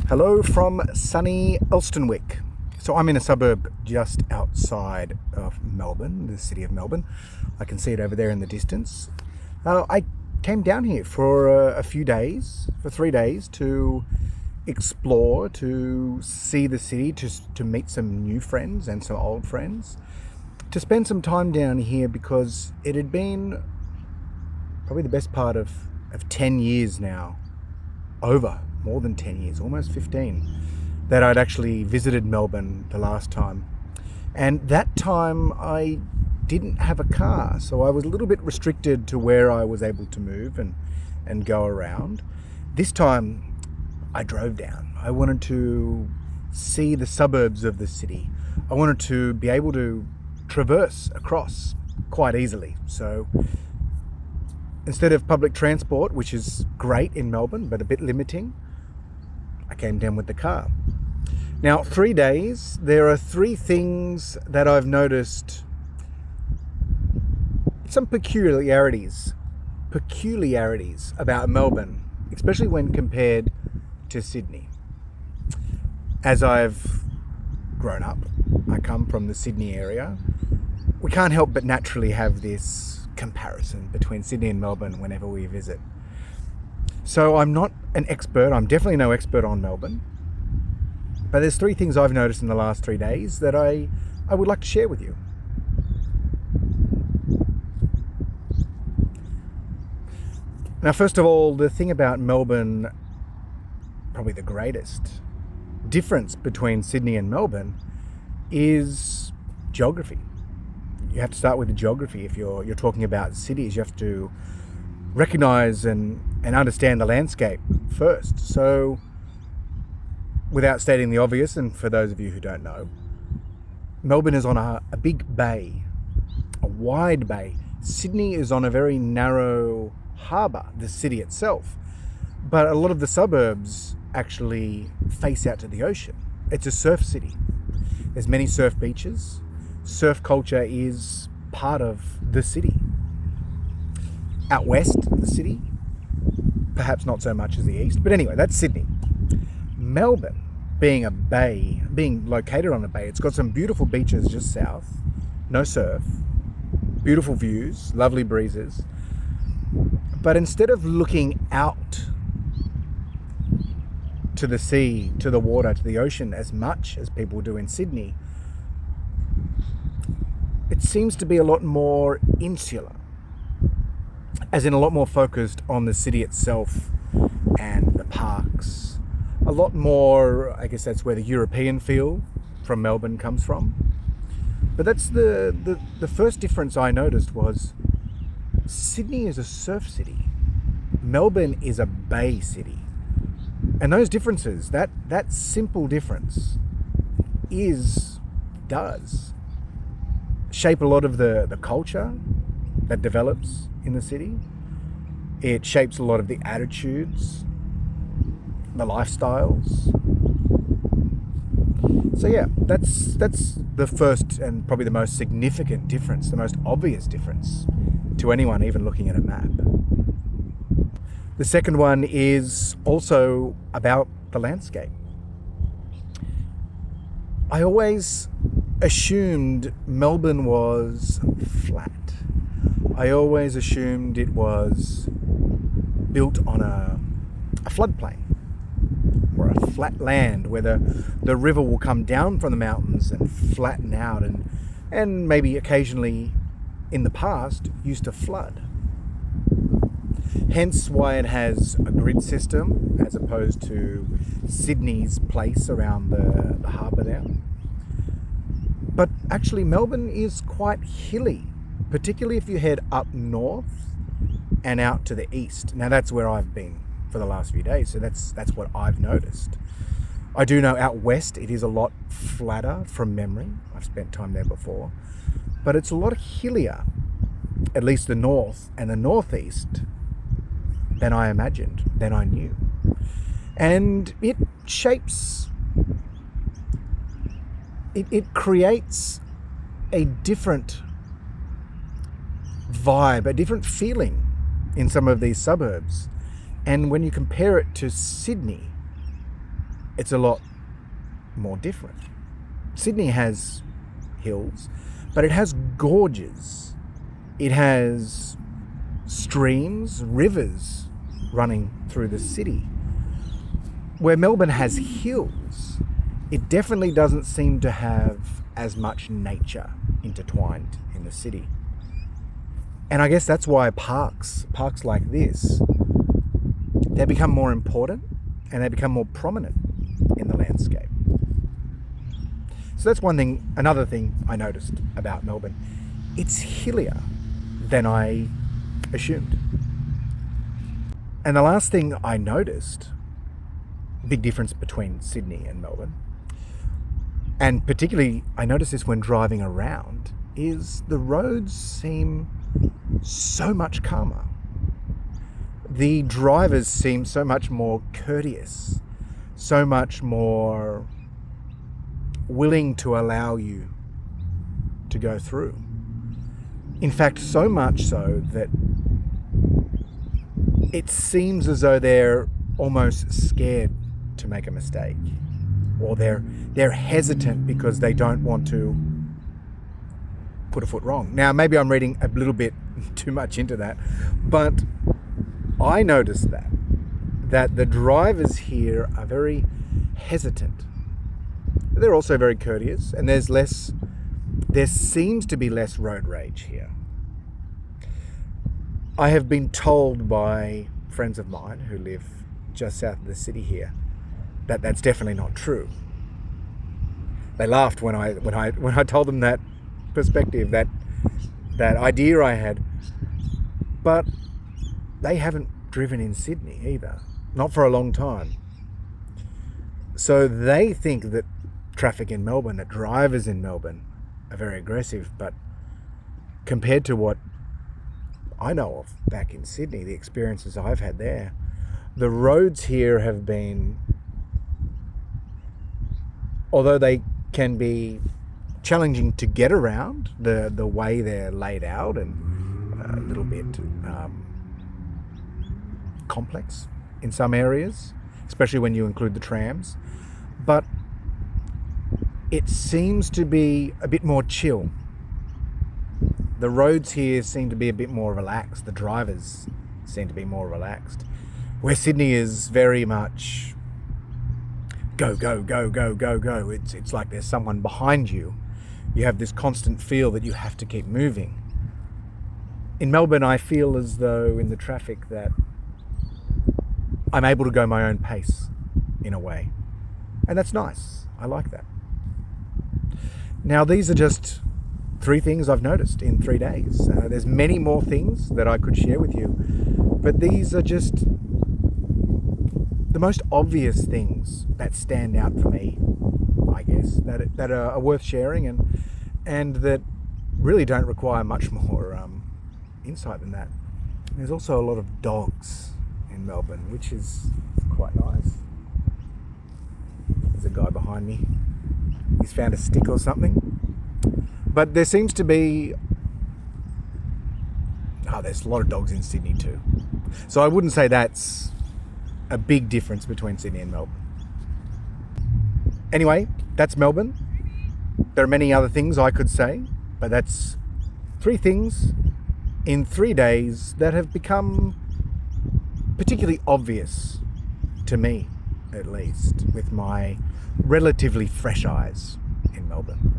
Hello from sunny Elstonwick. So I'm in a suburb just outside of Melbourne, the city of Melbourne. I can see it over there in the distance. I came down here for a few days, for 3 days, to explore, to see the city, to meet some new friends and some old friends, to spend some time down here because it had been probably the best part of 10 years now, more than 10 years, almost 15, that I'd actually visited Melbourne the last time. And that time I didn't have a car, so I was a little bit restricted to where I was able to move and go around. This time I drove down. I wanted to see the suburbs of the city. I wanted to be able to traverse across quite easily. So instead of public transport, which is great in Melbourne but a bit limiting, I came down with the car. Now, 3 days, there are 3 things that I've noticed, some peculiarities about Melbourne, especially when compared to Sydney. As I've grown up, I come from the Sydney area. We can't help but naturally have this comparison between Sydney and Melbourne whenever we visit. So I'm not an expert, I'm definitely no expert on Melbourne, but there's 3 things I've noticed in the last 3 days that I would like to share with you. Now, first of all, the thing about Melbourne, probably the greatest difference between Sydney and Melbourne, is geography. You have to start with the geography. If you're talking about cities, you have to recognize and understand the landscape first. So, without stating the obvious, and for those of you who don't know, Melbourne is on a big bay, a wide bay. Sydney is on a very narrow harbour, the city itself. But a lot of the suburbs actually face out to the ocean. It's a surf city. There's many surf beaches. Surf culture is part of the city. Out west, the city, perhaps not so much as the east, but anyway, that's Sydney. Melbourne, being a bay, being located on a bay, it's got some beautiful beaches just south, no surf, beautiful views, lovely breezes. But instead of looking out to the sea, to the water, to the ocean as much as people do in Sydney, it seems to be a lot more insular, as in a lot more focused on the city itself and the parks. A lot more, I guess that's where the European feel from Melbourne comes from. But that's the first difference I noticed was Sydney is a surf city. Melbourne is a bay city. And those differences, that simple difference does shape a lot of the culture that develops in the city. It shapes a lot of the attitudes, the lifestyles. So yeah, that's the first and probably the most significant difference, the most obvious difference to anyone even looking at a map. The second one is also about the landscape. I always assumed Melbourne was flat. I always assumed it was built on a floodplain or a flat land where the river will come down from the mountains and flatten out and maybe occasionally in the past used to flood. Hence why it has a grid system as opposed to Sydney's place around the harbour there. But actually Melbourne is quite hilly, particularly if you head up north and out to the east. Now that's where I've been for the last few days, so that's what I've noticed. I do know out west it is a lot flatter from memory. I've spent time there before. But it's a lot hillier, at least the north and the northeast, than I imagined, than I knew. And it shapes, it creates a different vibe, a different feeling in some of these suburbs. And when you compare it to Sydney, it's a lot more different. Sydney has hills, but it has gorges. It has streams, rivers running through the city. Where Melbourne has hills, it definitely doesn't seem to have as much nature intertwined in the city. And I guess that's why parks like this, they become more important and they become more prominent in the landscape. So that's one thing. Another thing I noticed about Melbourne, it's hillier than I assumed. And the last thing I noticed, big difference between Sydney and Melbourne, and particularly I noticed this when driving around, is the roads seem so much calmer. The drivers seem so much more courteous, so much more willing to allow you to go through. In fact, so much so that it seems as though they're almost scared to make a mistake, or they're hesitant because they don't want to put a foot wrong. Now, maybe I'm reading a little bit too much into that, but I noticed that the drivers here are very hesitant. They're also very courteous, and there seems to be less road rage here. I have been told by friends of mine who live just south of the city here that that's definitely not true. They laughed when I told them that perspective, that idea I had, but they haven't driven in Sydney either, not for a long time. So they think that traffic in Melbourne, that drivers in Melbourne are very aggressive, but compared to what I know of back in Sydney, the experiences I've had there, the roads here have been, although they can be challenging to get around, the way they're laid out and a little bit complex in some areas, especially when you include the trams, but it seems to be a bit more chill. The roads here seem to be a bit more relaxed. The drivers seem to be more relaxed. Where Sydney is very much go, go, go, go, go, go. It's like there's someone behind you. You have this constant feel that you have to keep moving. In Melbourne, I feel as though in the traffic that I'm able to go my own pace in a way. And that's nice. I like that. Now, these are just 3 things I've noticed in 3 days. There's many more things that I could share with you, but these are just the most obvious things that stand out for me, I guess, that are worth sharing and that really don't require much more insight than that. There's also a lot of dogs in Melbourne, which is quite nice. There's a guy behind me. He's found a stick or something. But there seems to be... there's a lot of dogs in Sydney too. So I wouldn't say that's a big difference between Sydney and Melbourne. Anyway, that's Melbourne. There are many other things I could say, but that's 3 things in 3 days that have become particularly obvious to me, at least, with my relatively fresh eyes in Melbourne.